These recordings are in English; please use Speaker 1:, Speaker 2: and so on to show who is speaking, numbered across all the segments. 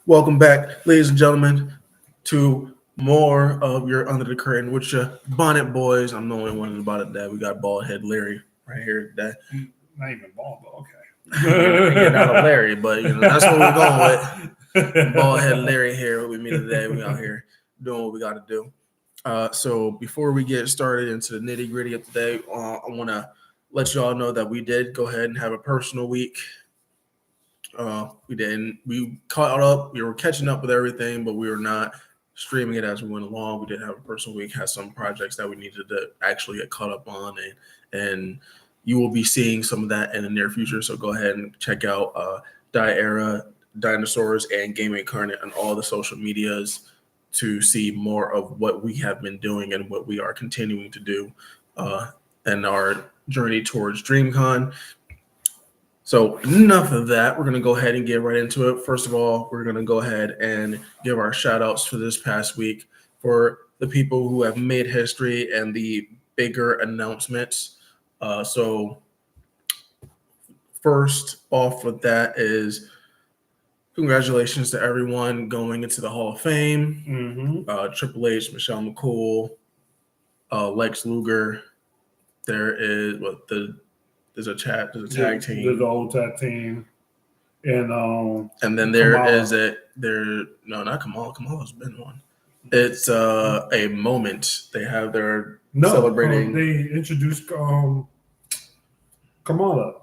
Speaker 1: Welcome back, ladies and gentlemen, to more of your Under the Curtain with your Bonnet Boys. I'm the only one about it that we got Bald Head Larry right here today.
Speaker 2: Not even bald, but
Speaker 1: You're not a
Speaker 2: okay.
Speaker 1: Larry, but that's what we're going with. Bald Head Larry here with me today. We out here doing what we got to do. So before we get started into the nitty gritty of today, I want to let you all know that we did go ahead and have a personal week. We didn't. We caught up. We were catching up with everything, but we were not streaming it as we went along. We did have a personal week. Had some projects that we needed to actually get caught up on, and you will be seeing some of that in the near future. So go ahead and check out Die Era, Dinosaurs, and Game Incarnate on all the social medias to see more of what we have been doing and what we are continuing to do in our journey towards DreamCon. So enough of that. We're going to go ahead and get right into it. First of all, we're going to go ahead and give our shout outs for this past week for the people who have made history and the bigger announcements. So first off with that is congratulations to everyone going into the Hall of Fame. Triple H, Michelle McCool, Lex Luger. There is there's a tag team.
Speaker 2: There's the old tag team,
Speaker 1: and then there Kamala. Is no, not Kamala. Kamala's been one. It's a moment they have. They're celebrating.
Speaker 2: They introduced Kamala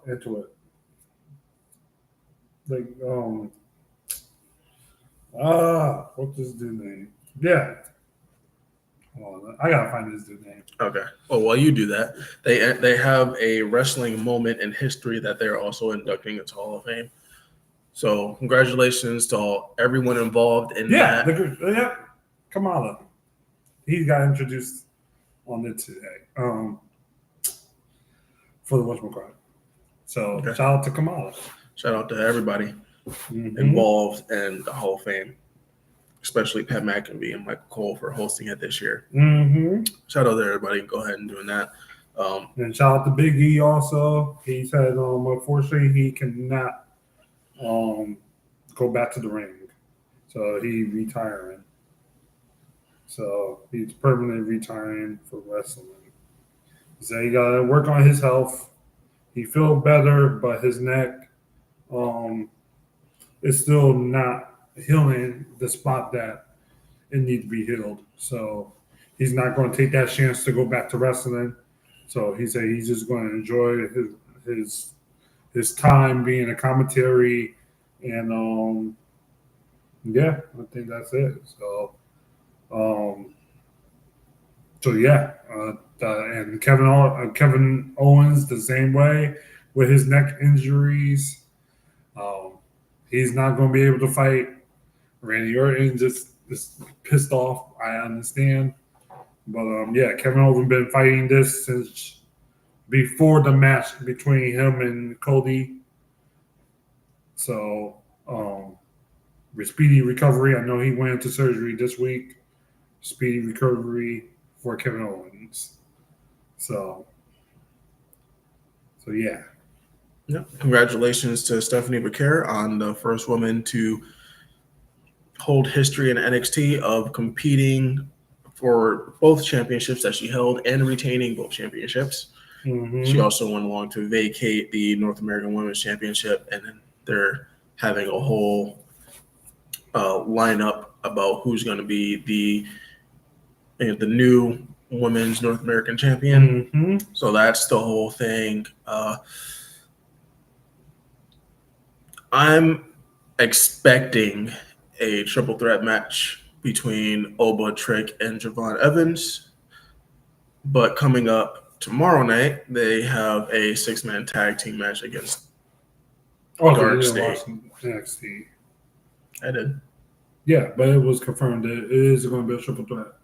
Speaker 2: into it. What's this dude's name? Yeah. Hold on, I gotta find this dude's name.
Speaker 1: Okay. Well, while you do that, they have a wrestling moment in history that they're also inducting into Hall of Fame. So congratulations to everyone involved in that.
Speaker 2: Yeah, Kamala. He got introduced on it today. For the whatchamacallit. So okay. Shout out to Kamala.
Speaker 1: Shout out to everybody involved in the Hall of Fame, especially Pat McAfee and Michael Cole for hosting it this year. Shout out to everybody. Go ahead and doing that.
Speaker 2: And shout out to Big E also. He said, unfortunately, he cannot go back to the ring. So he's retiring. So he's permanently retiring for wrestling. He said he got to work on his health. He feels better, but his neck is still not healing the spot that it needs to be healed. So he's not going to take that chance to go back to wrestling. So he said he's just going to enjoy his time being a commentary. And, yeah, I think that's it. So yeah. And Kevin Owens the same way with his neck injuries. He's not going to be able to fight. Randy Orton just pissed off. I understand. But, yeah, Kevin Owens been fighting this since before the match between him and Cody. So, with speedy recovery. I know he went into surgery this week. Speedy recovery for Kevin Owens. So yeah.
Speaker 1: Yep. Congratulations to Stephanie Becerra on the first woman to hold history in NXT of competing for both championships that she held and retaining both championships. She also went along to vacate the North American Women's Championship, and then they're having a whole lineup about who's going to be the new Women's North American Champion. So that's the whole thing. I'm expecting a triple threat match between Oba, Trick, and Javon Evans. But coming up tomorrow night, they have a 6-man tag team match against Dark State.
Speaker 2: NXT.
Speaker 1: I did.
Speaker 2: Yeah, but it was confirmed that it is going to be a triple threat.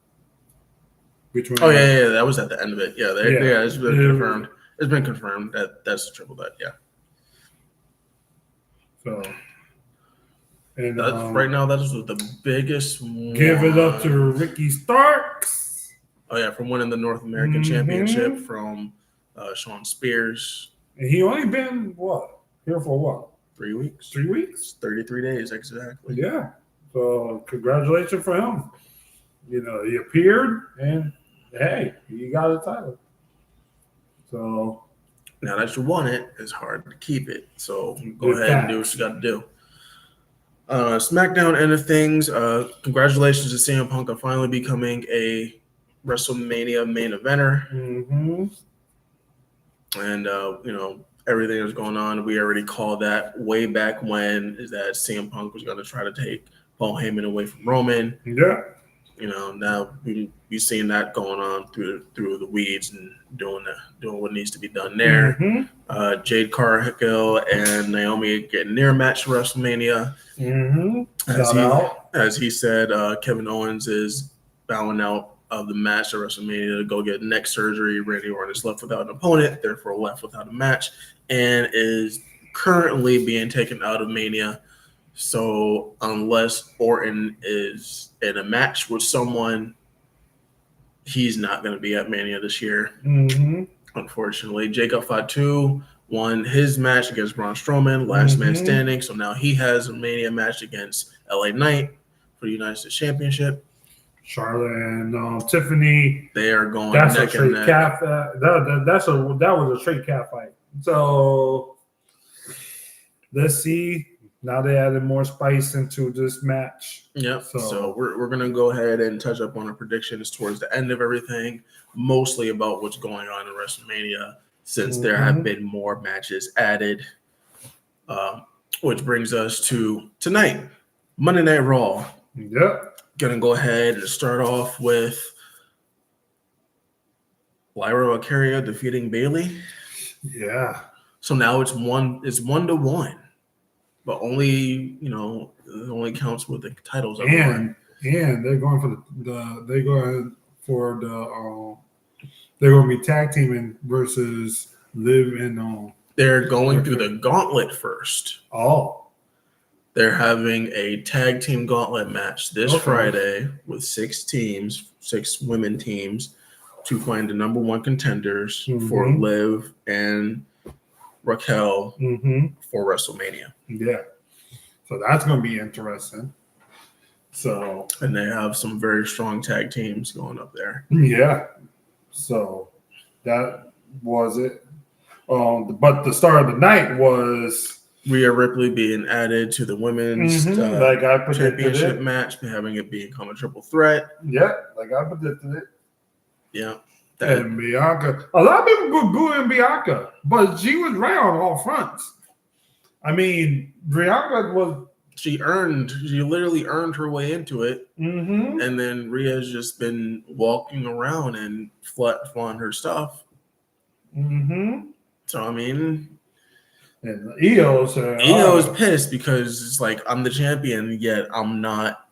Speaker 1: Yeah, that was at the end of it. Yeah, it's been confirmed. It's been confirmed that that's a triple threat. Yeah.
Speaker 2: So, and
Speaker 1: right now, that is the biggest one.
Speaker 2: Give it up to Ricky Starks.
Speaker 1: Oh yeah, from winning the North American Championship from Sean Spears.
Speaker 2: And he only been here for what?
Speaker 1: 3 weeks.
Speaker 2: 3 weeks.
Speaker 1: 33 days exactly.
Speaker 2: Yeah. So congratulations for him. You know, he appeared and hey, he got a title. So
Speaker 1: now that you won it, it's hard to keep it. So go
Speaker 2: Good
Speaker 1: ahead and do what you got to do. SmackDown end of things. Congratulations to CM Punk on finally becoming a WrestleMania main eventer.
Speaker 2: Mm-hmm.
Speaker 1: And you know, everything that's going on, we already called that way back when, is that CM Punk was going to try to take Paul Heyman away from Roman.
Speaker 2: Yeah.
Speaker 1: You know, now we've seen that going on through the weeds and doing what needs to be done there.
Speaker 2: Mm-hmm.
Speaker 1: Jade Cargill and Naomi getting near match for WrestleMania.
Speaker 2: Mm-hmm.
Speaker 1: As he said, Kevin Owens is bowing out of the match at WrestleMania to go get neck surgery. Randy Orton is left without an opponent, therefore left without a match, and is currently being taken out of Mania. So unless Orton is in a match with someone, he's not going to be at Mania this year.
Speaker 2: Mm-hmm.
Speaker 1: Unfortunately, Jacob Fatu won his match against Braun Strowman, last man standing. So now he has a Mania match against LA Knight for the United States Championship.
Speaker 2: Charlotte and Tiffany.
Speaker 1: They are going.
Speaker 2: That's
Speaker 1: neck
Speaker 2: a straight
Speaker 1: and
Speaker 2: cap. That was a straight cap fight. So let's see. Now they added more spice into this match.
Speaker 1: Yep. So we're gonna go ahead and touch up on our predictions towards the end of everything, mostly about what's going on in WrestleMania, since there have been more matches added. Which brings us to tonight, Monday Night Raw.
Speaker 2: Yep.
Speaker 1: Gonna go ahead and start off with Lyra Valkyria defeating Bayley.
Speaker 2: Yeah.
Speaker 1: So now it's 1-1, but only it only counts with the titles.
Speaker 2: And they're going they're going to be tag teaming versus Liv and
Speaker 1: they're going through the gauntlet first.
Speaker 2: Oh.
Speaker 1: They're having a tag team gauntlet match this Friday with 6 women teams to find the number 1 contenders for Liv and Raquel for WrestleMania.
Speaker 2: Yeah. So that's going to be interesting.
Speaker 1: And they have some very strong tag teams going up there.
Speaker 2: Yeah. So that was it. But the start of the night was
Speaker 1: Rhea Ripley being added to the women's championship match, having it become a triple threat.
Speaker 2: Yeah, like I predicted it.
Speaker 1: Yeah.
Speaker 2: And Bianca. A lot of people were booing Bianca, but she was right on all fronts. I mean, Bianca was...
Speaker 1: She literally earned her way into it.
Speaker 2: Mm-hmm.
Speaker 1: And then Rhea's just been walking around and flaunting her stuff.
Speaker 2: Mm-hmm.
Speaker 1: So, I mean...
Speaker 2: And Io's
Speaker 1: pissed because it's like, I'm the champion, yet I'm not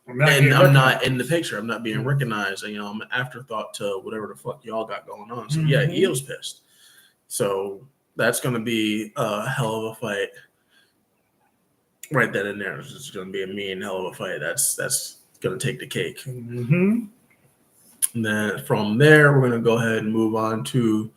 Speaker 1: in the picture. I'm not being recognized. I'm an afterthought to whatever the fuck y'all got going on. So yeah, Io's pissed. So that's going to be a hell of a fight. Right then and there, it's just going to be a mean hell of a fight. That's going to take the cake.
Speaker 2: Mm-hmm.
Speaker 1: And then from there, we're going to go ahead and move on to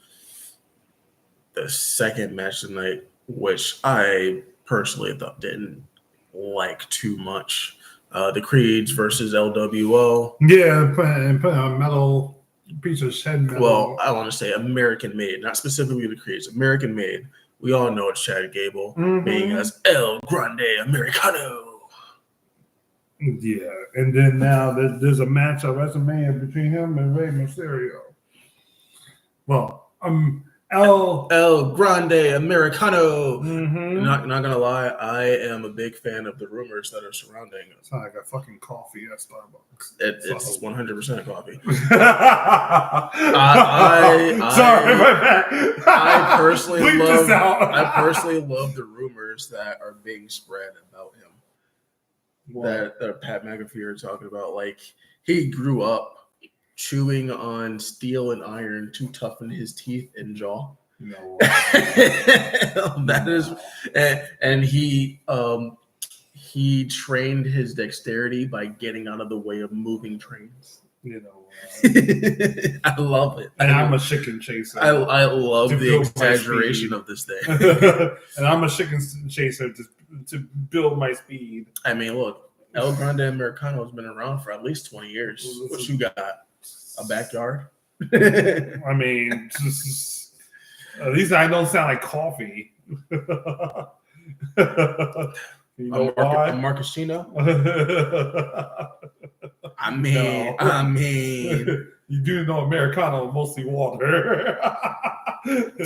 Speaker 1: the second match tonight, which I personally didn't like too much. The Creeds versus LWO.
Speaker 2: Yeah, and put a metal piece of shed metal.
Speaker 1: Well, I want to say American made, not specifically the Creeds. American made. We all know it's Chad Gable being as El Grande Americano.
Speaker 2: Yeah, and then now there's a match at WrestleMania between him and Rey Mysterio. Well, El
Speaker 1: Grande Americano.
Speaker 2: Mm-hmm.
Speaker 1: Not gonna lie, I am a big fan of the rumors that are surrounding it.
Speaker 2: It's not like a fucking coffee at Starbucks.
Speaker 1: It's 100% coffee.
Speaker 2: Sorry, my bad.
Speaker 1: I personally love the rumors that are being spread about him. That Pat McAfee are talking about. Like, he grew up chewing on steel and iron to toughen his teeth and jaw.
Speaker 2: No.
Speaker 1: That is, and he trained his dexterity by getting out of the way of moving trains. I love it.
Speaker 2: And I'm a chicken chaser.
Speaker 1: I love the exaggeration of this thing.
Speaker 2: And I'm a chicken chaser to build my speed.
Speaker 1: I mean, look, El Grande Americano has been around for at least 20 years. What you got? A backyard?
Speaker 2: I mean, at least I don't sound like coffee. You know why?
Speaker 1: A Marcusino? I
Speaker 2: No.
Speaker 1: mean,
Speaker 2: You do know Americano is mostly water.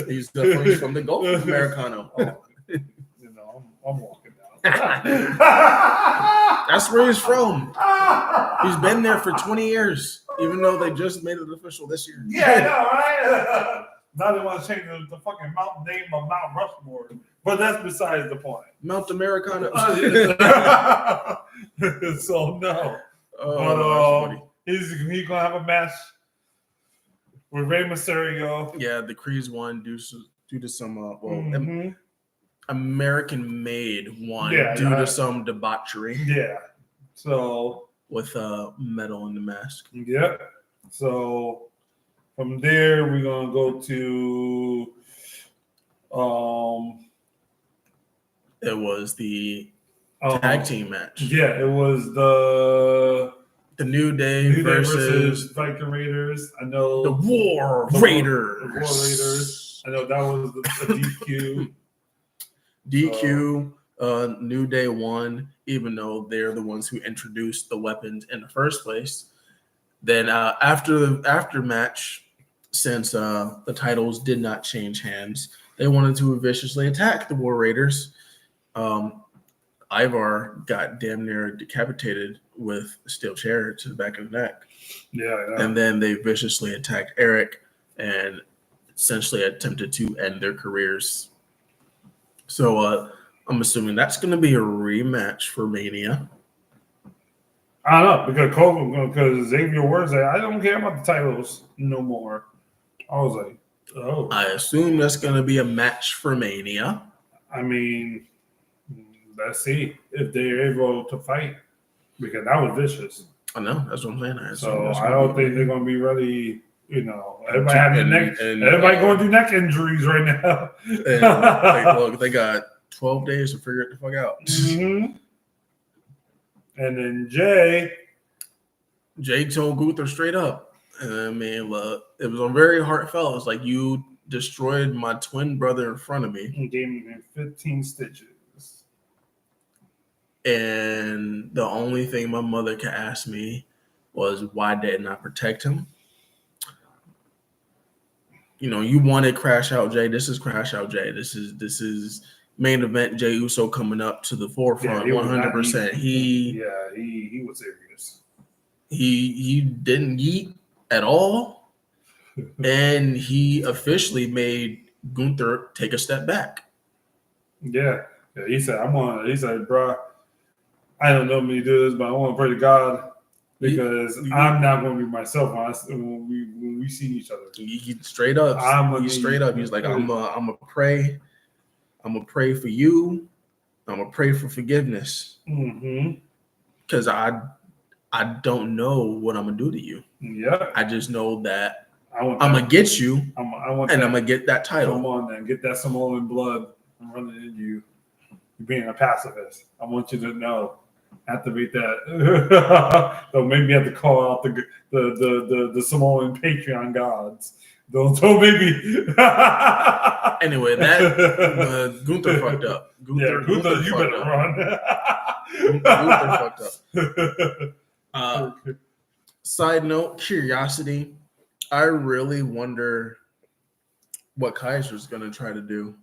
Speaker 1: he's definitely from the Gulf of Americano.
Speaker 2: Oh, you know, I'm walking down.
Speaker 1: That's where he's from. He's been there for 20 years, even though they just made it official this year.
Speaker 2: Yeah, I know, right? Now they want to change the fucking mountain name of Mount Rushmore, but that's besides the point.
Speaker 1: Mount Americano.
Speaker 2: So no,
Speaker 1: Oh,
Speaker 2: but he's gonna have a match with Rey Mysterio.
Speaker 1: yeah, the Creeds won due to some
Speaker 2: Mhm.
Speaker 1: American-made one
Speaker 2: Yeah,
Speaker 1: due to some debauchery
Speaker 2: Yeah. So
Speaker 1: with metal in the mask.
Speaker 2: yep. So from there we're gonna go to
Speaker 1: It was the
Speaker 2: um,
Speaker 1: tag team match.
Speaker 2: Yeah, it was the
Speaker 1: New Day versus
Speaker 2: Viking Raiders. I know
Speaker 1: the War
Speaker 2: the
Speaker 1: Raiders.
Speaker 2: War Raiders. I know that was the DQ.
Speaker 1: DQ, New Day won, even though they're the ones who introduced the weapons in the first place. Then after match, since the titles did not change hands, they wanted to viciously attack the War Raiders. Ivar got damn near decapitated with a steel chair to the back of the neck.
Speaker 2: Yeah.
Speaker 1: And then they viciously attacked Eric and essentially attempted to end their careers. So I'm assuming that's going to be a rematch for Mania.
Speaker 2: I don't know because Xavier Woods said, I don't care about the titles no more. I was like, oh.
Speaker 1: I assume that's going to be a match for Mania.
Speaker 2: I mean, let's see if they're able to fight because that was vicious.
Speaker 1: I know, that's what I'm saying.
Speaker 2: So I don't think they're going to be ready. You know, everybody having everybody going through neck injuries right now.
Speaker 1: And, look, they got 12 days to figure it the fuck out.
Speaker 2: Mm-hmm. And then Jay
Speaker 1: told Gunther straight up. I mean, look, it was a very heartfelt. It's like, you destroyed my twin brother in front of me.
Speaker 2: and gave him 15 stitches.
Speaker 1: And the only thing my mother could ask me was, why didn't I protect him? You know, you wanted Crash Out Jay. This is Crash Out Jay. This is main event Jey Uso coming up to the forefront. 100%. He
Speaker 2: was serious.
Speaker 1: He didn't yeet at all, and he officially made Gunther take a step back.
Speaker 2: Yeah. He said, bro, I don't know me do this, but I want to pray to God because I'm not going to be myself when we see each other.
Speaker 1: He straight up. He's like, I'm gonna pray. I'm gonna pray for you. I'm gonna pray for forgiveness. Because I don't know what I'm gonna do to you.
Speaker 2: Yeah.
Speaker 1: I just know that I'm gonna get you, I'm gonna get that title.
Speaker 2: Come on, then get that Samoan blood running in you. You're being a pacifist. I want you to know. Activate that. Don't make me have to call out the Samoan Patreon gods. Don't make me.
Speaker 1: Anyway, that Gunther fucked up.
Speaker 2: Gunther, you better run.
Speaker 1: Gunther fucked up. Side note, curiosity. I really wonder what Kaiser's gonna try to do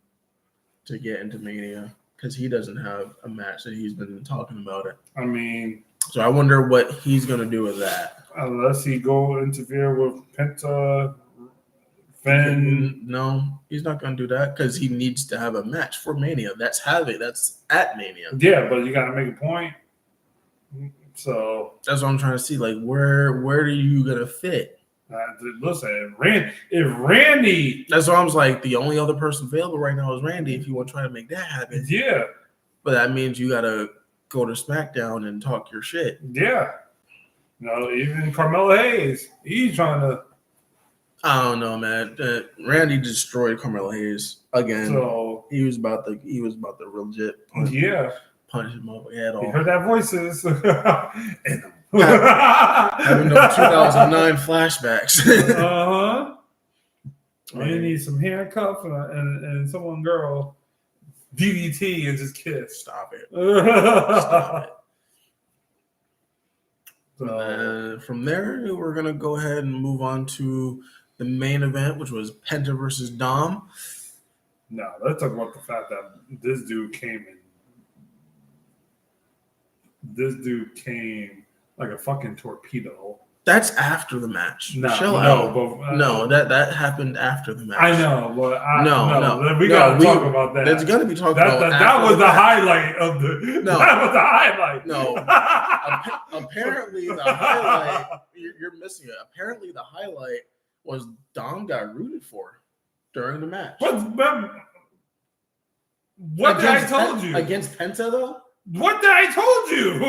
Speaker 1: to get into Mania, because he doesn't have a match that he's been talking about it.
Speaker 2: I mean,
Speaker 1: so I wonder what he's gonna do with that.
Speaker 2: Unless he go interfere with Penta, Finn.
Speaker 1: No, he's not gonna do that because he needs to have a match for Mania. That's at Mania.
Speaker 2: Yeah, but you gotta make a point. So
Speaker 1: that's what I'm trying to see. Like, where are you gonna fit?
Speaker 2: Listen, if Randy,
Speaker 1: that's why I was like, the only other person available right now is Randy. If you want to try to make that happen,
Speaker 2: yeah.
Speaker 1: But that means you gotta go to SmackDown and talk your shit.
Speaker 2: Yeah. No, even Carmelo Hayes, he's trying to.
Speaker 1: I don't know, man. Randy destroyed Carmelo Hayes again.
Speaker 2: So
Speaker 1: he was about the legit punch him over head
Speaker 2: He
Speaker 1: off.
Speaker 2: heard that voices.
Speaker 1: Having those 2009 flashbacks.
Speaker 2: Uh-huh. And you need some handcuff and someone girl DDT and just kiss.
Speaker 1: Stop it.
Speaker 2: Stop
Speaker 1: it. From there, we're gonna go ahead and move on to the main event, which was Penta versus Dom.
Speaker 2: No, let's talk about the fact that this dude came like a fucking torpedo.
Speaker 1: That's after the match.
Speaker 2: No,
Speaker 1: that happened after the match.
Speaker 2: I know, but we
Speaker 1: gotta
Speaker 2: talk about that.
Speaker 1: It's gonna be talked about.
Speaker 2: That was the highlight of the.
Speaker 1: No,
Speaker 2: that was the highlight.
Speaker 1: No, apparently the highlight. You're missing it. Apparently the highlight was Dom got rooted for during the match.
Speaker 2: What did I told you
Speaker 1: against Penta though?
Speaker 2: What did I told you?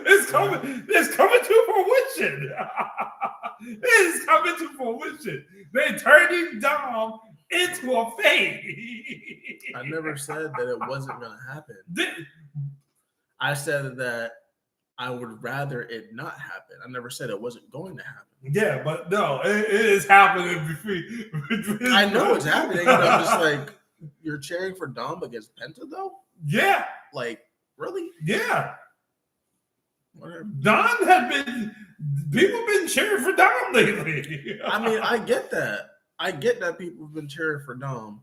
Speaker 2: It's coming to fruition. It's coming to fruition. They're turning Dom into a face.
Speaker 1: I never said that it wasn't going to happen. I said that I would rather it not happen. I never said it wasn't going to happen.
Speaker 2: Yeah, but no, it is happening between.
Speaker 1: I know it's happening. And I'm just like, you're cheering for Dom against Penta though?
Speaker 2: Yeah.
Speaker 1: Like, really?
Speaker 2: Yeah.
Speaker 1: Whatever.
Speaker 2: People have been cheering for Dom lately.
Speaker 1: I mean, I get that. I get that people have been cheering for Dom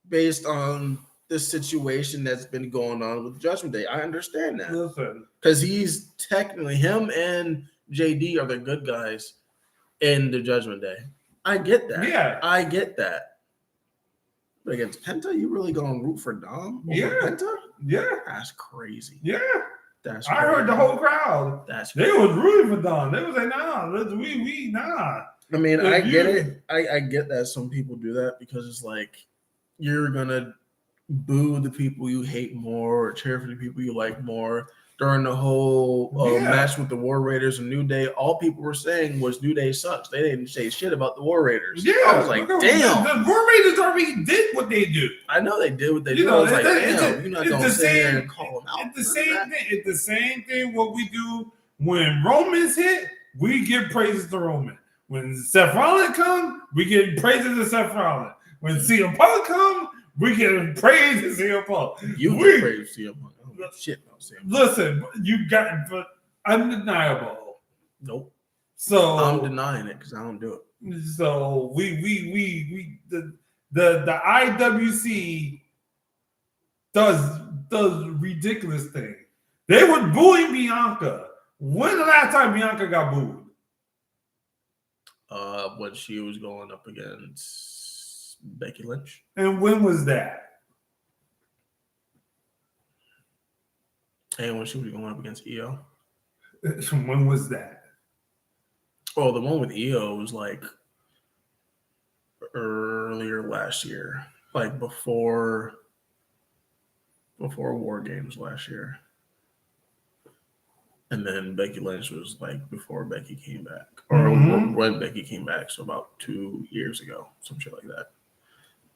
Speaker 1: based on the situation that's been going on with Judgment Day. I understand that.
Speaker 2: Listen.
Speaker 1: Because he's technically, him and JD are the good guys in the Judgment Day. I get that.
Speaker 2: Yeah.
Speaker 1: I get that. But against Penta, you really going to root for Dom over Penta?
Speaker 2: Yeah.
Speaker 1: That's crazy.
Speaker 2: Yeah.
Speaker 1: That's
Speaker 2: crazy. I heard the whole crowd. They was rooting for Dom. They was like, nah.
Speaker 1: I mean, I get it. I get that some people do that because it's like you're going to boo the people you hate more or cheer for the people you like more. During the whole match with the War Raiders and New Day, all people were saying was New Day sucks. They didn't say shit about the War Raiders.
Speaker 2: Yeah,
Speaker 1: I was like, damn.
Speaker 2: The War Raiders already did what they do.
Speaker 1: I know they did what they do. I was like, damn, you're not going to sit here and call them out.
Speaker 2: It's the same thing what we do when Roman's hit, we give praises to Roman. When Seth Rollins come, we give praises to Seth Rollins. When CM Punk come, we give praise to CM Punk.
Speaker 1: You give praise to CM Punk. Shit, no,
Speaker 2: listen, you got but undeniable.
Speaker 1: Nope.
Speaker 2: So
Speaker 1: I'm denying it because I don't do
Speaker 2: it. So we the IWC does ridiculous thing. They were booing Bianca. When the last time Bianca got booed?
Speaker 1: When she was going up against Becky Lynch.
Speaker 2: And when was that?
Speaker 1: And when she was going up against EO.
Speaker 2: When was that?
Speaker 1: Oh, the one with EO was like earlier last year, like before War Games last year. And then Becky Lynch was like before Becky came back, or when Becky came back, so about 2 years ago, some shit like that.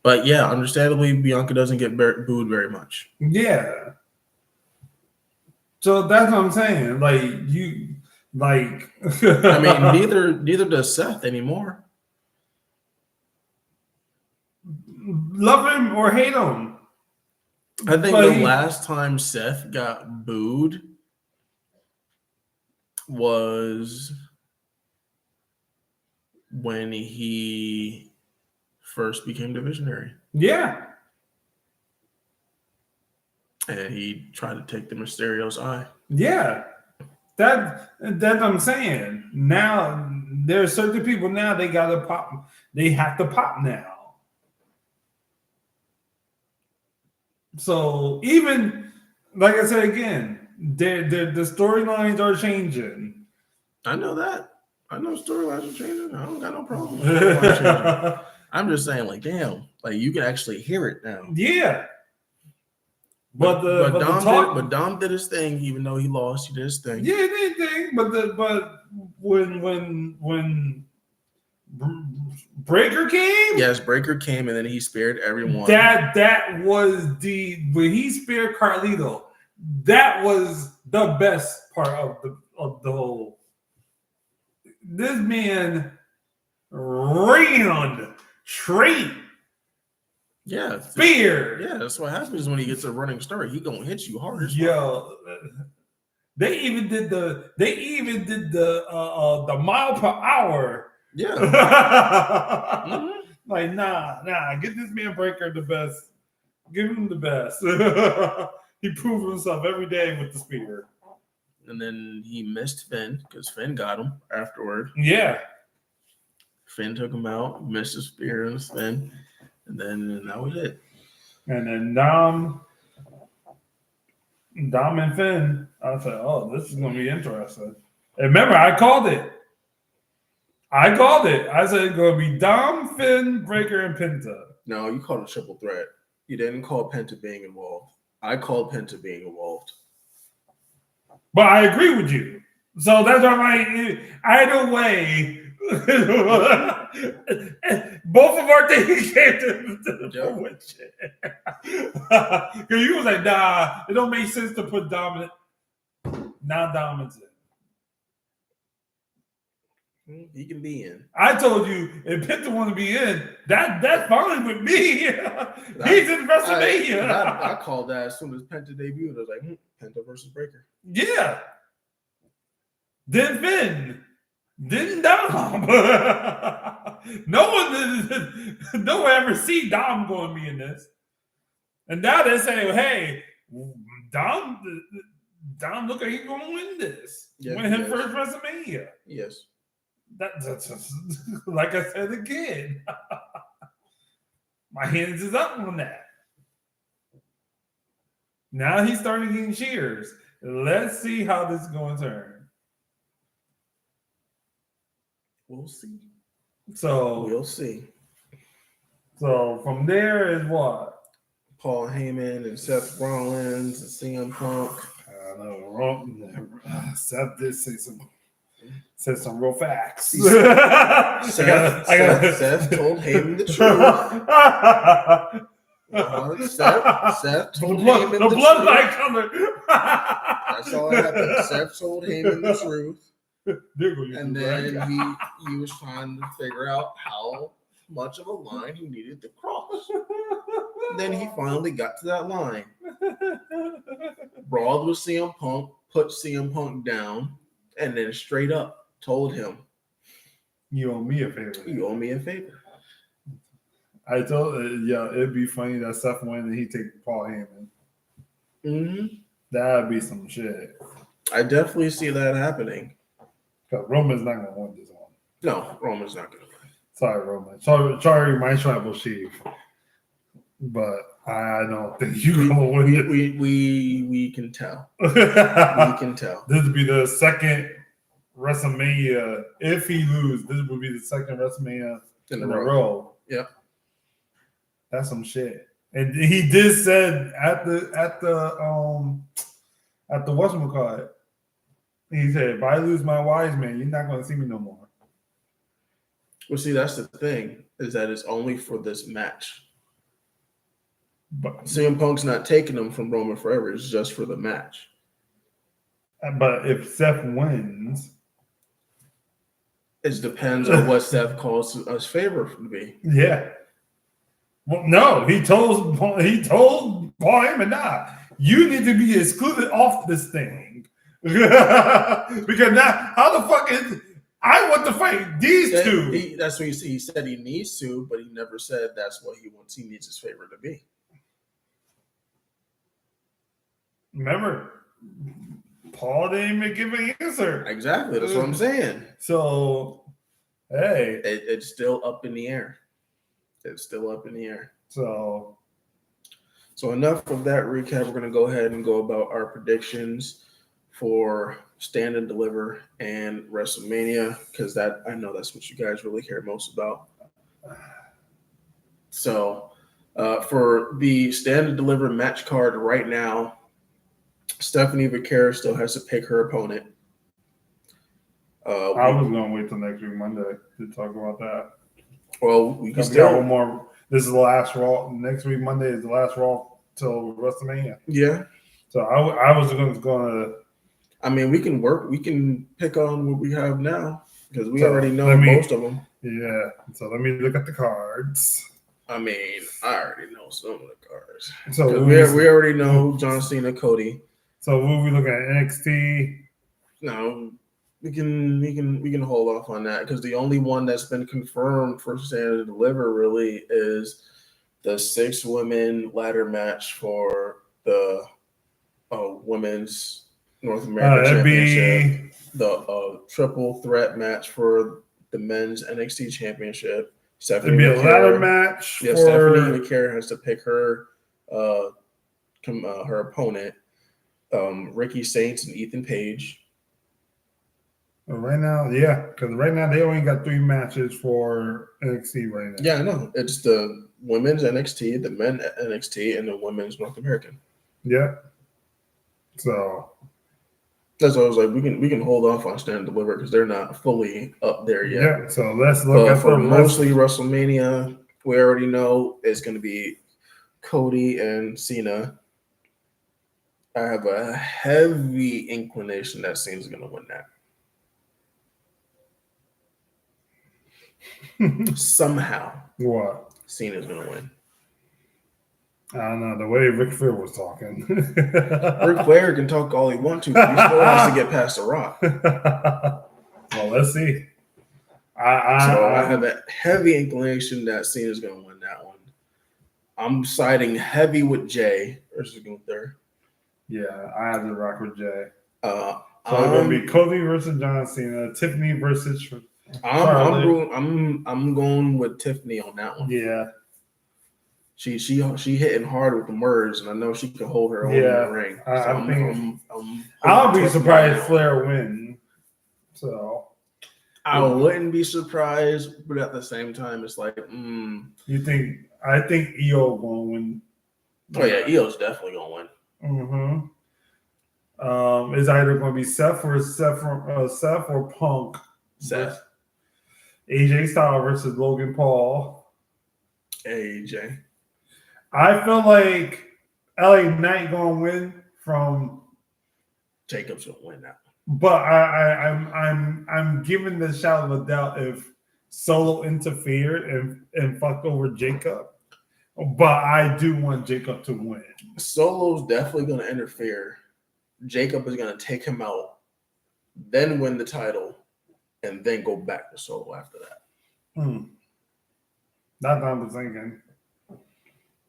Speaker 1: But yeah, understandably, Bianca doesn't get booed very much.
Speaker 2: Yeah. So that's what I'm saying. I
Speaker 1: mean, neither does Seth anymore.
Speaker 2: Love him or hate him.
Speaker 1: I think the last time Seth got booed was when he first became the Visionary.
Speaker 2: Yeah.
Speaker 1: And he tried to take the Mysterio's eye.
Speaker 2: Yeah. That's what I'm saying. Now, there are certain people now, they got to pop. They have to pop now. So, even, like I said again, the storylines are changing.
Speaker 1: I know that. I know storylines are changing. I don't got no problem. I'm just saying, like, damn, like you can actually hear it now.
Speaker 2: Yeah.
Speaker 1: But Dom did his thing, even though he lost. He did his thing.
Speaker 2: Yeah, he did his thing. But when Breaker came,
Speaker 1: yes, Breaker came, and then he spared everyone.
Speaker 2: That was when he spared Carlito. That was the best part of the whole. This man ran straight
Speaker 1: Yeah.
Speaker 2: spear.
Speaker 1: Yeah, that's what happens when he gets a running start. He gonna hit you hard as fuck.
Speaker 2: Yo, they even did the mile per hour.
Speaker 1: Yeah.
Speaker 2: Like, nah, get this man Breaker the best. Give him the best. He proved himself every day with the spear.
Speaker 1: And then he missed Finn because Finn got him afterward.
Speaker 2: Yeah.
Speaker 1: Finn took him out, missed his spear and Finn, and then that was it.
Speaker 2: And then Dom and Finn, I said, oh, this is going to be interesting. And remember, I called it. I said it's going to be Dom, Finn, Breaker, and Penta.
Speaker 1: No, you called it a triple threat. You didn't call Penta being involved. I called Penta being involved.
Speaker 2: But I agree with you. So that's why I'm like, either way, both of our things came to the witch. Because you was like, nah, it don't make sense to put dominant. Now Dominant's in.
Speaker 1: He can be in.
Speaker 2: I told you, if Penta want to be in, that's fine with me. He's in WrestleMania.
Speaker 1: I called that as soon as Penta debuted. I was like, Penta versus Breaker.
Speaker 2: Yeah. Then Finn. Then Dom. No one ever see Dom going to be in this. And now they say, hey, Dom look like he's going to win this.
Speaker 1: Yes,
Speaker 2: win him first WrestleMania.
Speaker 1: Yes.
Speaker 2: That's like I said again. My hands is up on that. Now he's starting getting cheers. Let's see how this is going to turn.
Speaker 1: We'll see.
Speaker 2: We'll
Speaker 1: see.
Speaker 2: So from there is what?
Speaker 1: Paul Heyman and Seth Rollins and CM Punk.
Speaker 2: I know. Seth did said some real facts.
Speaker 1: Seth told Heyman the truth. Seth told Heyman the
Speaker 2: bloodline color.
Speaker 1: That's all that happened. Seth told Heyman the truth. And then he was trying to figure out how much of a line he needed to cross. Then he finally got to that line. Brawled with CM Punk, put CM Punk down, and then straight up told him,
Speaker 2: you owe me a favor.
Speaker 1: You owe me a favor.
Speaker 2: I told it'd be funny that Seth win and he take Paul Heyman.
Speaker 1: Mm-hmm.
Speaker 2: That'd be some shit.
Speaker 1: I definitely see that happening.
Speaker 2: Because Roman's not gonna win this one.
Speaker 1: No, Roman's not gonna win.
Speaker 2: Sorry, Roman. Sorry, my tribal chief. But I don't think you're gonna win it.
Speaker 1: We can tell. We can tell.
Speaker 2: This would be the second WrestleMania. If he loses, this would be the second WrestleMania in a row.
Speaker 1: Yep.
Speaker 2: That's some shit. And he did said at the whatchamacallit, he said, if I lose my wise man, you're not gonna see me no more.
Speaker 1: Well, see, that's the thing, is that it's only for this match.
Speaker 2: But
Speaker 1: CM Punk's not taking them from Roman forever. It's just for the match.
Speaker 2: But if Seth wins,
Speaker 1: it depends on what Seth calls his favor to be.
Speaker 2: Yeah. Well, no, he told Paul Heyman, nah, you need to be excluded off this thing. Because now, how the fuck is I want to fight these two?
Speaker 1: That's what he said. He said he needs to, but he never said that's what he wants. He needs his favor to be.
Speaker 2: Remember, Paul didn't even give an answer.
Speaker 1: Exactly. That's what I'm saying.
Speaker 2: So, hey.
Speaker 1: It's still up in the air. It's still up in the air.
Speaker 2: So
Speaker 1: enough of that recap. We're going to go ahead and go about our predictions for Stand and Deliver and WrestleMania, because I know that's what you guys really care most about. So for the Stand and Deliver match card right now, Stephanie Vaquera still has to pick her opponent.
Speaker 2: I was going to wait till next week Monday to talk about that.
Speaker 1: Well, we can still
Speaker 2: one more. This is the last Raw. Next week Monday is the last Raw till WrestleMania.
Speaker 1: Yeah,
Speaker 2: So I was going to.
Speaker 1: I mean, we can pick on what we have now because we
Speaker 2: So,
Speaker 1: already know
Speaker 2: let me-
Speaker 1: most of them.
Speaker 2: Yeah. So let me look at the cards.
Speaker 1: I mean, I already know some of the cards.
Speaker 2: So
Speaker 1: 'Cause we already know John Cena, Cody.
Speaker 2: So what we look at NXT.
Speaker 1: No, we can hold off on that because the only one that's been confirmed for Santa to deliver really is the 6-women ladder match for the women's North American
Speaker 2: It'd
Speaker 1: Championship,
Speaker 2: be
Speaker 1: the triple threat match for the men's NXT Championship. Stephanie
Speaker 2: it'd be a ladder
Speaker 1: McCare,
Speaker 2: match
Speaker 1: yeah,
Speaker 2: for
Speaker 1: Stephanie McCare has to pick her her opponent, Ricky Saints and Ethan Page.
Speaker 2: right now. Yeah, because right now they only got 3 matches for NXT right now.
Speaker 1: Yeah, I know. It's the women's NXT, the men NXT, and the women's North American.
Speaker 2: Yeah. So
Speaker 1: that's why I was like, we can hold off on Stand and Deliver because they're not fully up there yet.
Speaker 2: Yeah. So let's look at
Speaker 1: for
Speaker 2: the
Speaker 1: mostly WrestleMania. We already know it's going to be Cody and Cena. I have a heavy inclination that Cena's going to win that. Somehow,
Speaker 2: What?
Speaker 1: Cena's going to win.
Speaker 2: I don't know. The way Ric Flair was talking.
Speaker 1: Ric Flair can talk all he wants to, but he still has to get past The Rock.
Speaker 2: Well, let's see.
Speaker 1: I have a heavy inclination that Cena's going to win that one. I'm siding heavy with Jay versus Gunther.
Speaker 2: Yeah, I have to rock with Jay.
Speaker 1: So
Speaker 2: it's going to be Cody versus John Cena, Tiffany versus.
Speaker 1: I'm going with Tiffany on that one.
Speaker 2: Yeah.
Speaker 1: She hitting hard with the words, and I know she can hold her own in the ring. So
Speaker 2: I'll be surprised if Flair win. So
Speaker 1: I wouldn't be surprised, but at the same time, it's like,
Speaker 2: You think? I think EO gonna win.
Speaker 1: Oh yeah, EO's definitely gonna win.
Speaker 2: It's either gonna be Seth or Punk.
Speaker 1: Seth.
Speaker 2: AJ Styles versus Logan Paul.
Speaker 1: AJ.
Speaker 2: I feel like LA Knight gonna win from
Speaker 1: Jacob's gonna win that.
Speaker 2: But I'm giving the shout of a doubt if Solo interfered and fucked over Jacob. But I do want Jacob to win.
Speaker 1: Solo's definitely gonna interfere. Jacob is gonna take him out, then win the title, and then go back to Solo after that.
Speaker 2: That's what I was thinking.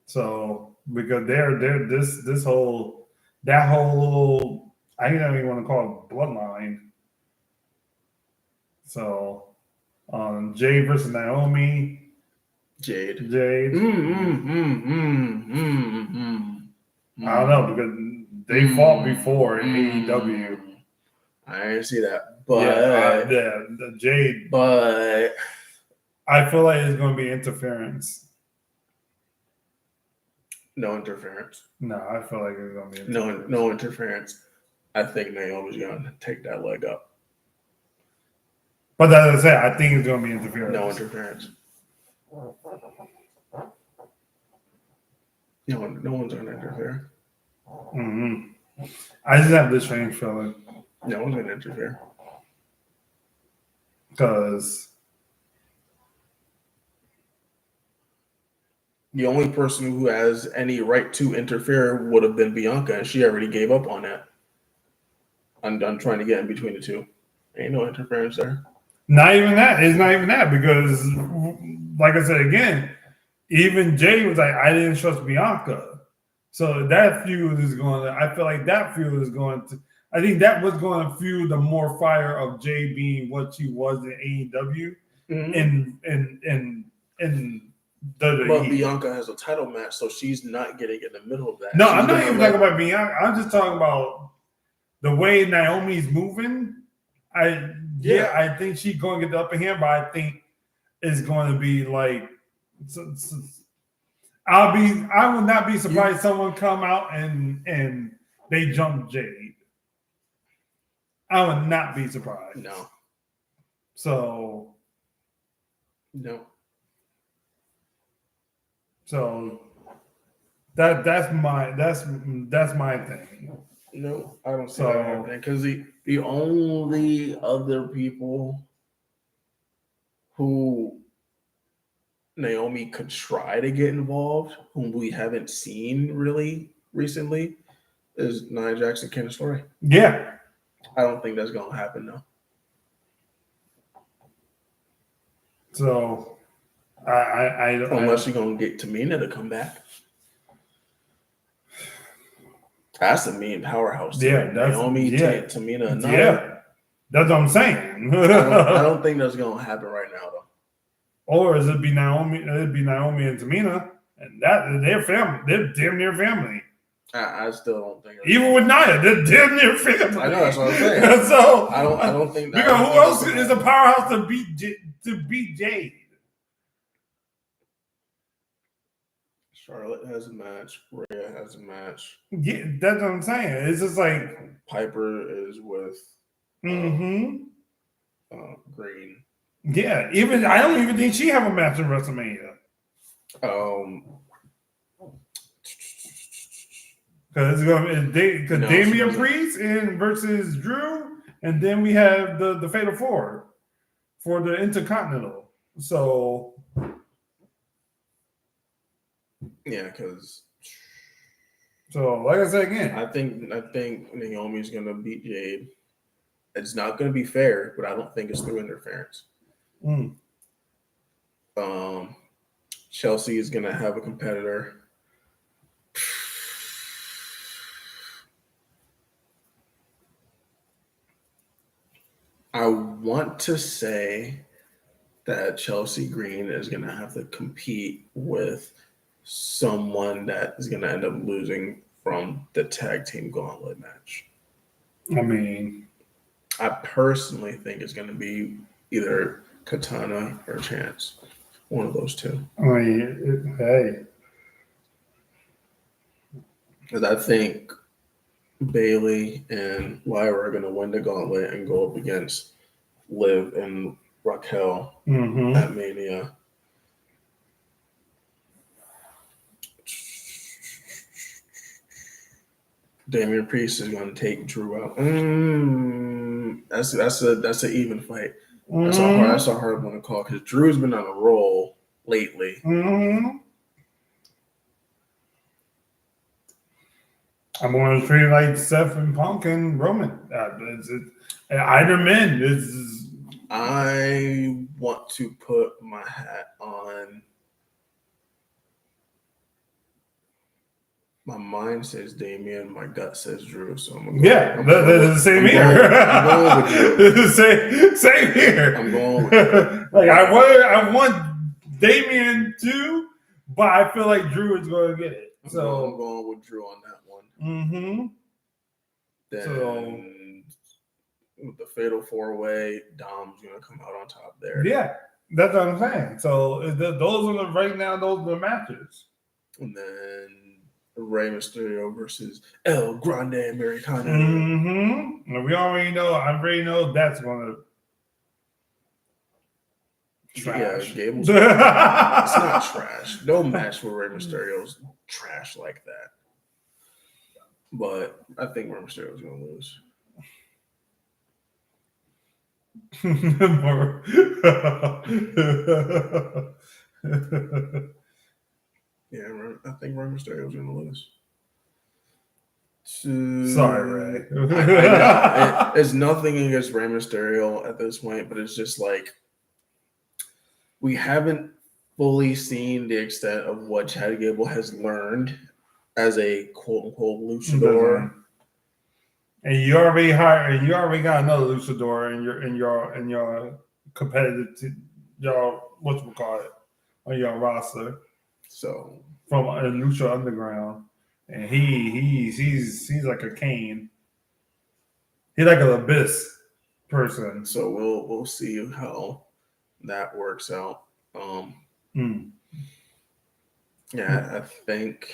Speaker 2: So because this whole I don't even want to call it bloodline. So Jade versus Naomi.
Speaker 1: Jade.
Speaker 2: I don't know because they fought before in AEW.
Speaker 1: I didn't see that, but
Speaker 2: the Jade.
Speaker 1: But
Speaker 2: I feel like it's going to be interference.
Speaker 1: No interference.
Speaker 2: No, I feel like it's going to be
Speaker 1: interference. No interference. I think Naomi's going to take that leg up.
Speaker 2: But as I said, I think it's going to be interference.
Speaker 1: No interference. No one's going to interfere.
Speaker 2: I just have this strange feeling.
Speaker 1: No one's going to interfere.
Speaker 2: Because
Speaker 1: the only person who has any right to interfere would have been Bianca, and she already gave up on that. I'm done trying to get in between the two. Ain't no interference there.
Speaker 2: Not even that. It's not even that because, like I said again, even Jay was like, I didn't trust Bianca. So that feud is going to, I feel like that feud is going to, I think that was going to fuel the more fire of Jay being what she was in AEW in WWE.
Speaker 1: But Bianca has a title match, so she's not getting in the middle of that.
Speaker 2: No, I'm not even talking about Bianca. I'm just talking about the way Naomi's moving. I think she's going to get the upper hand, but I think it's going to be like I would not be surprised someone come out and they jump Jade. I would not be surprised.
Speaker 1: No.
Speaker 2: So That's my thing.
Speaker 1: No, I don't see
Speaker 2: So-
Speaker 1: that happening because the only other people who Naomi could try to get involved, whom we haven't seen really recently, is Nia Jax and Candice LeRae.
Speaker 2: Yeah.
Speaker 1: I don't think that's gonna happen though.
Speaker 2: So I
Speaker 1: Unless you're gonna get Tamina to come back. That's a mean powerhouse.
Speaker 2: Yeah,
Speaker 1: team.
Speaker 2: that's-
Speaker 1: Naomi,
Speaker 2: yeah.
Speaker 1: Tamina, and Nia.
Speaker 2: yeah, that's what I'm saying.
Speaker 1: I don't think that's gonna happen right now though.
Speaker 2: Or it'd be Naomi and Tamina, and that they're family. They're damn near family.
Speaker 1: I still don't think.
Speaker 2: Even with Nia, they're damn near family.
Speaker 1: I know, that's what I'm saying.
Speaker 2: So
Speaker 1: I don't think.
Speaker 2: because who else is a powerhouse to beat Jade?
Speaker 1: Charlotte has a match. Rhea has a match.
Speaker 2: Yeah, that's what I'm saying. It's just like,
Speaker 1: Piper is with
Speaker 2: Green. Yeah, even I don't even think she have a match in WrestleMania because it's gonna be
Speaker 1: No, she
Speaker 2: Damian
Speaker 1: doesn't.
Speaker 2: Priest versus Drew, and then we have the Fatal Four for the Intercontinental. So
Speaker 1: yeah, because
Speaker 2: like I said again,
Speaker 1: I think Naomi's gonna beat Jade. It's not gonna be fair, but I don't think it's through interference.
Speaker 2: mm,
Speaker 1: Chelsea is gonna have a competitor. I want to say that Chelsea Green is gonna have to compete with someone that is gonna end up losing from the tag team gauntlet match.
Speaker 2: I mean,
Speaker 1: I personally think it's gonna be either Katana or Chance. One of those two.
Speaker 2: hey,
Speaker 1: Because I think Bailey and Lyra are going to win the gauntlet and go up against Liv and Raquel
Speaker 2: mm-hmm.
Speaker 1: at Mania. Damian Priest is going to take Drew out. That's an even fight. That's a hard one to call because Drew's been on a roll lately.
Speaker 2: Mm-hmm. I'm going to treat it like Seth and Punk and Roman. Either men.
Speaker 1: I want to put my hat on. My mind says Damian, my gut says Drew. So I'm going
Speaker 2: the same here.
Speaker 1: I'm going with Drew.
Speaker 2: Same here.
Speaker 1: I'm going with Drew.
Speaker 2: Like I want Damian too, but I feel like Drew is going to get it. So
Speaker 1: I'm going with Drew on that one.
Speaker 2: Mm-hmm.
Speaker 1: Then with the Fatal 4-Way, Dom's going to come out on top there.
Speaker 2: Yeah, that's what I'm saying. So those are right now. Those are the matches.
Speaker 1: And then Rey Mysterio versus El Grande Americano.
Speaker 2: Mm-hmm. And we already know. I already know that's going to trash.
Speaker 1: Yeah, Gable's it's not trash. No match with Rey Mysterio's trash like that. But I think Rey Mysterio's going to lose. Yeah, I think Rey Mysterio's going to lose.
Speaker 2: Sorry, Ray.
Speaker 1: It's nothing against Rey Mysterio at this point, but it's just like we haven't fully seen the extent of what Chad Gable has learned as a quote unquote luchador.
Speaker 2: And you already got another luchador in your competitive your whatchamacallit on your roster.
Speaker 1: So
Speaker 2: from Lucha Underground. And he's like a Kane. He's like an Abyss person.
Speaker 1: So we'll see how that works out. Yeah, I think.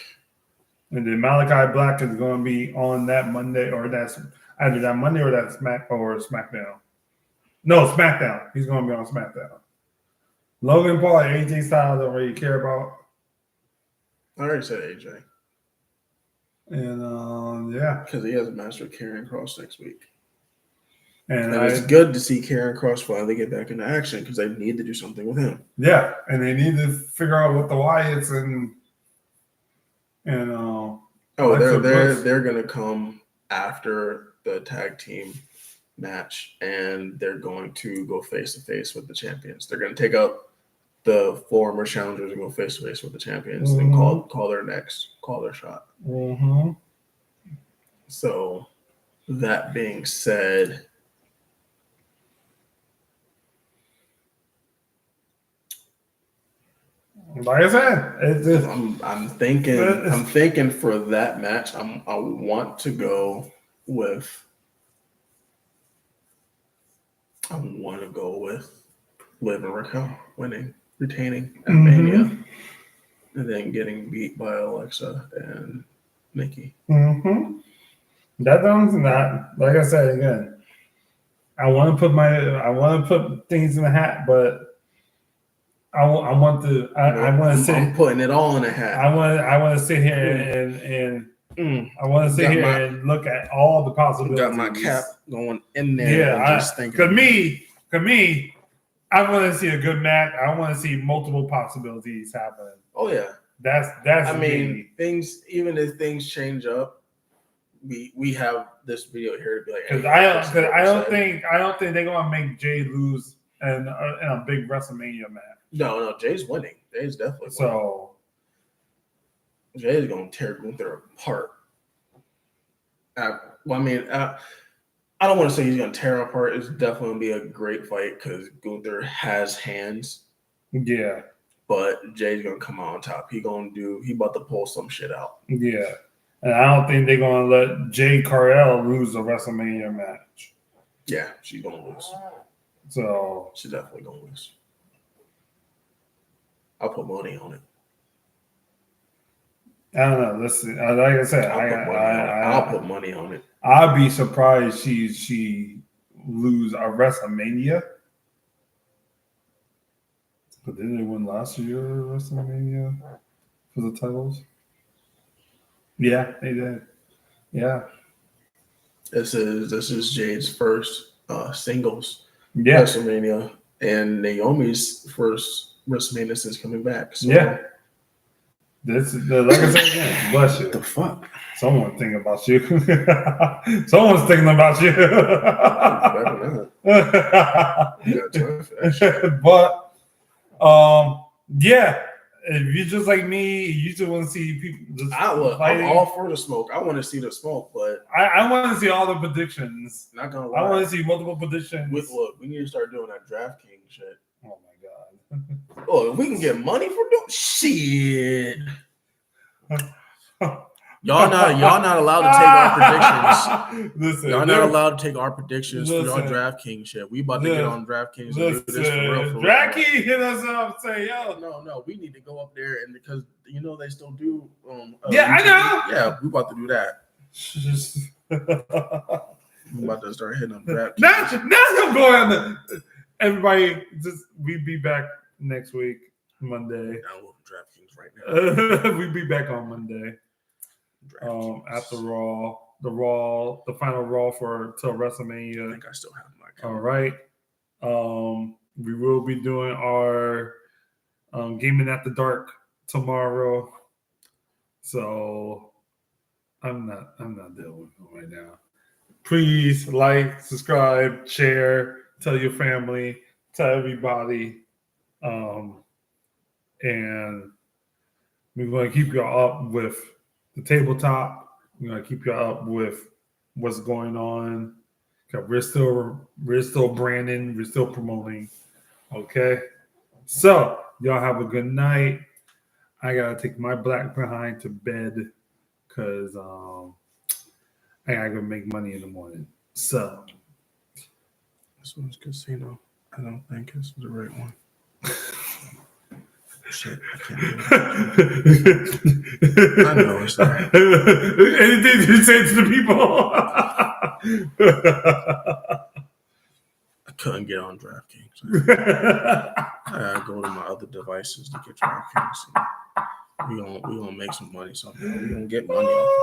Speaker 2: And then Malachi Black is going to be on that Monday, or that's either that Monday or that SmackDown. No, SmackDown. He's going to be on SmackDown. Logan Paul and AJ Styles I don't really care about.
Speaker 1: I already said AJ.
Speaker 2: And yeah,
Speaker 1: because he has a match with Karrion Kross next week.
Speaker 2: and
Speaker 1: it's good to see Karrion Kross finally get back into action because they need to do something with him.
Speaker 2: Yeah, and they need to figure out what the Wyatts
Speaker 1: they're gonna come after the tag team match, and they're going to go face to face with the champions. They're going to take up the former challengers and go face to face with the champions and call their shot.
Speaker 2: Mm-hmm.
Speaker 1: So that being said,
Speaker 2: like I said,
Speaker 1: I'm thinking for that match, I want to go with Liv and Raquel retaining at Mania, and then getting beat by Alexa and Nikki.
Speaker 2: Mm-hmm. That sounds not, like I said again. I want to put things in the hat, but I want to sit.
Speaker 1: I'm putting it all in a hat.
Speaker 2: I want to sit here and I want to sit here and look at all the possibilities.
Speaker 1: Got my cap going in there.
Speaker 2: Yeah,
Speaker 1: just thinking.
Speaker 2: Cause me, I want to see a good match. I want to see multiple possibilities happen.
Speaker 1: Oh yeah,
Speaker 2: that's.
Speaker 1: I mean, even if things change up, we have this video here to be like.
Speaker 2: Because I don't think they're gonna make Jay lose in a big WrestleMania match.
Speaker 1: No, Jay's winning. Jay's definitely winning.
Speaker 2: So
Speaker 1: Jay's gonna tear Gunther apart. I don't want to say he's going to tear apart. It's definitely going to be a great fight because Gunther has hands.
Speaker 2: Yeah.
Speaker 1: But Jay's going to come out on top. He about to pull some shit out.
Speaker 2: Yeah. And I don't think they're going to let Jade Cargill lose a WrestleMania match.
Speaker 1: Yeah, she's going to lose.
Speaker 2: So.
Speaker 1: She's definitely going to lose. I'll put money on it.
Speaker 2: I don't know. Listen, like I said,
Speaker 1: I'll put money on it.
Speaker 2: I'd be surprised she lose a WrestleMania. But didn't they win last year WrestleMania for the titles? Yeah, they did. Yeah.
Speaker 1: This is Jade's first singles WrestleMania, and Naomi's first WrestleMania since coming back. So.
Speaker 2: Yeah. This is like I said again, bless you.
Speaker 1: What the fuck?
Speaker 2: Someone's thinking about you. Someone's thinking about you. But yeah, if you're just like me, you just want to see people just
Speaker 1: I'm all for the smoke. I want to see the smoke, but
Speaker 2: I want to see all the predictions.
Speaker 1: Not gonna lie.
Speaker 2: I want to see multiple predictions.
Speaker 1: We need to start doing that DraftKings shit.
Speaker 2: Oh my god.
Speaker 1: Oh, if we can get money for doing shit. Y'all not allowed to take our predictions.
Speaker 2: Listen,
Speaker 1: y'all not allowed to take our predictions for our DraftKings shit. We about to get on DraftKings and do this for real.
Speaker 2: DraftKings hit us up and say, yo.
Speaker 1: No, we need to go up there and because they still do
Speaker 2: yeah, I know.
Speaker 1: Yeah, we about to do that. We about to start hitting on DraftKings.
Speaker 2: That's I'm going. Everybody, we be back next week, Monday.
Speaker 1: Download DraftKings right now.
Speaker 2: We'll be back on Monday. At the final Raw till WrestleMania.
Speaker 1: I think I still have my account.
Speaker 2: All right. We will be doing our Gaming at the Dark tomorrow. So I'm not dealing with it right now. Please like, subscribe, share, tell your family, tell everybody. And we're going to keep you up with the tabletop. We're going to keep you up with what's going on. We're still branding. We're still promoting. Okay? So, y'all have a good night. I got to take my black behind to bed because I got to go make money in the morning. So.
Speaker 1: This one's casino. I don't think this is the right one. Shit, I can't do it. I know it's not.
Speaker 2: Anything you say to the people?
Speaker 1: I couldn't get on DraftKings. I gotta go to my other devices to get DraftKings. We gonna make some money somehow. We gonna get money off of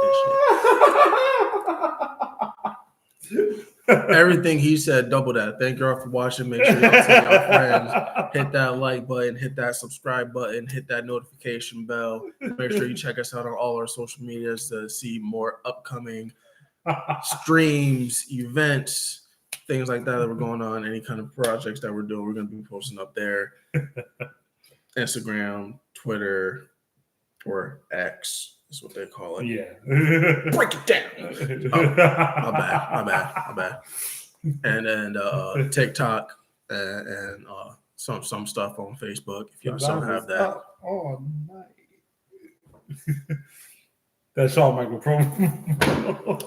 Speaker 1: this shit. Everything he said, double that. Thank y'all for watching. Make sure y'all tell your friends. Hit that like button, hit that subscribe button, hit that notification bell. Make sure you check us out on all our social medias to see more upcoming streams, events, things like that we're going on. Any kind of projects that we're doing, we're going to be posting up there. Instagram, Twitter, or X is what they call it.
Speaker 2: Yeah.
Speaker 1: Break it down. Oh, my bad. And then TikTok and some stuff on Facebook if y'all still have that.
Speaker 2: All night. That's all, Michael Pro.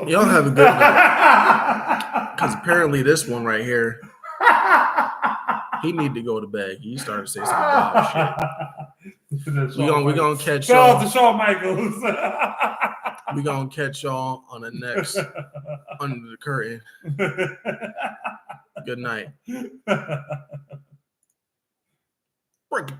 Speaker 1: Y'all have a good night. Because apparently this one right here, he need to go to bed. He started to say some wild shit. We gonna catch y'all.
Speaker 2: To Shawn Michaels.
Speaker 1: We gonna catch y'all on the next Under the Curtain. Good night. Break it down.